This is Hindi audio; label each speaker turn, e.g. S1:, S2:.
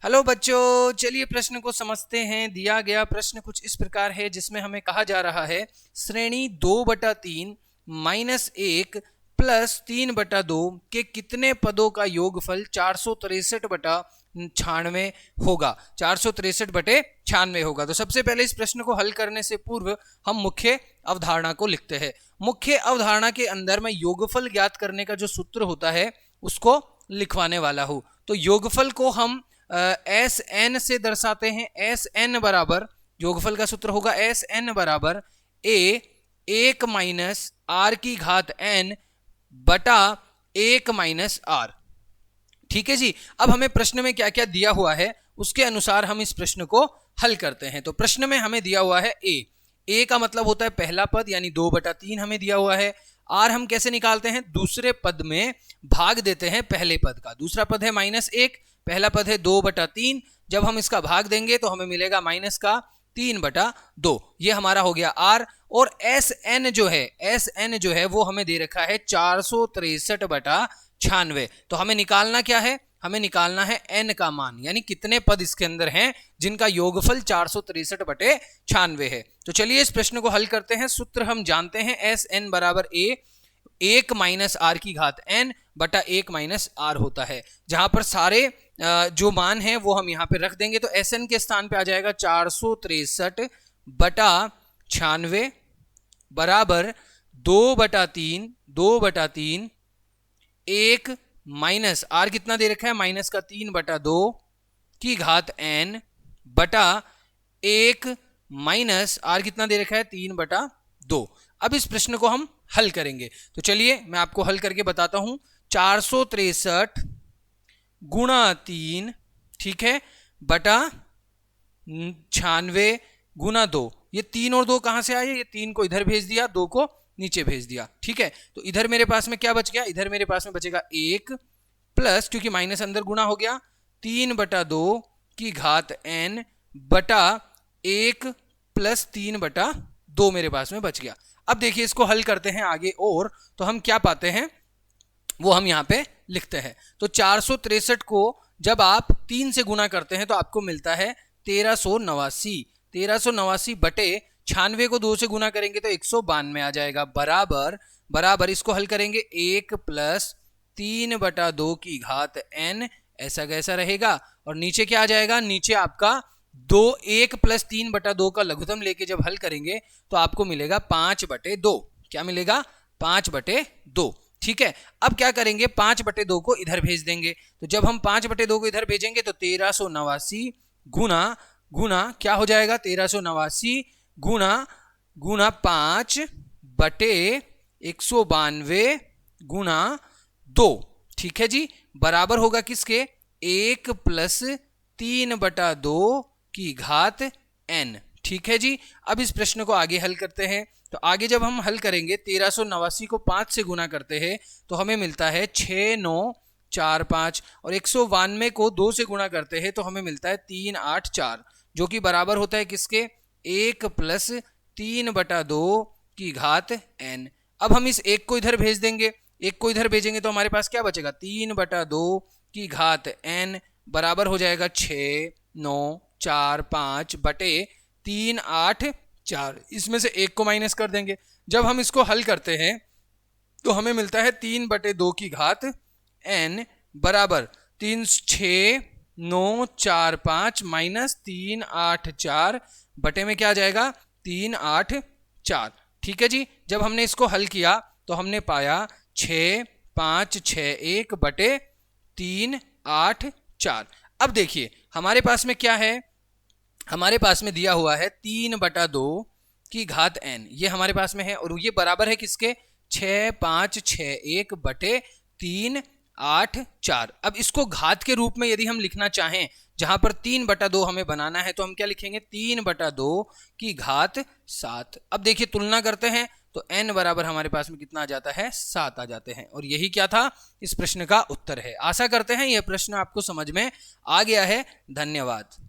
S1: हेलो बच्चों, चलिए प्रश्न को समझते हैं। दिया गया प्रश्न कुछ इस प्रकार है जिसमें हमें कहा जा रहा है श्रेणी 2/3 -1 प्लस 3/2 के कितने पदों का योगफल 463/96 होगा। 463/96 होगा। तो सबसे पहले इस प्रश्न को हल करने से पूर्व हम मुख्य अवधारणा को लिखते हैं। मुख्य अवधारणा के अंदर मैं योगफल ज्ञात करने का जो सूत्र होता है उसको लिखवाने वाला हूं। तो योगफल को हम एस एन से दर्शाते हैं। एस एन बराबर, योगफल का सूत्र होगा एस एन बराबर ए 1 माइनस आर की घात एन बटा 1 माइनस आर। ठीक है जी। अब हमें प्रश्न में क्या क्या दिया हुआ है उसके अनुसार हम इस प्रश्न को हल करते हैं। तो प्रश्न में हमें दिया हुआ है ए का मतलब होता है पहला पद यानी 2/3 हमें दिया हुआ है। आर हम कैसे निकालते हैं, दूसरे पद में भाग देते हैं पहले पद का। दूसरा पद है -1, पहला पद है 2/3। जब हम इसका भाग देंगे तो हमें मिलेगा माइनस का 3/2। ये हमारा हो गया आर। और एस एन जो है वो हमें दे रखा है 463/96। तो हमें निकालना क्या है, हमें निकालना है n का मान, यानी कितने पद इसके अंदर हैं जिनका योगफल 463/96 है। तो चलिए इस प्रश्न को हल करते हैं। सूत्र हम जानते हैं एस एन बराबर ए 1 माइनस आर की घात n बटा 1 माइनस आर होता है। जहां पर सारे जो मान है वो हम यहाँ पे रख देंगे। तो एस एन के स्थान पे आ जाएगा 463/96 बराबर 2/3 1 माइनस आर कितना दे रखा है, माइनस का 3/2 की घात n बटा 1 माइनस आर कितना दे रखा है 3/2। अब इस प्रश्न को हम हल करेंगे। तो चलिए मैं आपको हल करके बताता हूं। 463 गुणा 3, ठीक है, बटा 96 गुणा 2। ये 3 और 2 कहां से आए, ये 3 को इधर भेज दिया, 2 को नीचे भेज दिया। ठीक है, तो इधर मेरे पास में क्या बच गया, इधर मेरे पास में बचेगा 1 प्लस, क्योंकि माइनस अंदर गुणा हो गया, 3/2 की घात n बटा 1 प्लस 3/2 मेरे पास में बच गया। अब देखिए इसको हल करते हैं आगे और, तो हम क्या पाते हैं वो हम यहाँ पे लिखते हैं। तो 463 को जब आप 3 से गुणा करते हैं तो आपको मिलता है 1389। 1389 बटे 96 को 2 से गुणा करेंगे तो 192 आ जाएगा। बराबर इसको हल करेंगे 1 प्लस 3/2 की घात n, ऐसा कैसा रहेगा। और नीचे क्या आ जाएगा, नीचे आपका 1 प्लस 3/2 का लघुत्तम लेके जब हल करेंगे तो आपको मिलेगा 5/2। क्या मिलेगा, 5/2। ठीक है, अब क्या करेंगे, 5/2 को इधर भेज देंगे। तो जब हम 5/2 को इधर भेजेंगे तो 1389 गुना क्या हो जाएगा, 1389 गुना 5/192 गुना 2। ठीक है जी, बराबर होगा किसके, 1 प्लस 3/2 की घात n। ठीक है जी। अब इस प्रश्न को आगे हल करते हैं। तो आगे जब हम हल करेंगे 1389 को 5 से गुना करते हैं तो हमें मिलता है 6945, और 192 को 2 से गुणा करते हैं तो हमें मिलता है 384, जो कि बराबर होता है किसके, 1 प्लस 3/2 की घात n। अब हम इस 1 को इधर भेज देंगे, 1 को इधर भेजेंगे तो हमारे पास क्या बचेगा, 3/2 की घात n बराबर हो जाएगा 6945 बटे 384। इसमें से 1 को माइनस कर देंगे। जब हम इसको हल करते हैं तो हमें मिलता है 3/2 की घात n बराबर 36945 माइनस 384 बटे में क्या आ जाएगा, 384। ठीक है जी। जब हमने इसको हल किया तो हमने पाया 6561 बटे 384। अब देखिए हमारे पास में क्या है, हमारे पास में दिया हुआ है 3/2 की घात n, ये हमारे पास में है, और ये बराबर है किसके, 6561 बटे 384। अब इसको घात के रूप में यदि हम लिखना चाहें, जहां पर 3/2 हमें बनाना है, तो हम क्या लिखेंगे, 3/2 की घात 7। अब देखिए तुलना करते हैं तो n बराबर हमारे पास में कितना आ जाता है, 7 आ जाते हैं। और यही क्या था, इस प्रश्न का उत्तर है। आशा करते हैं यह प्रश्न आपको समझ में आ गया है। धन्यवाद।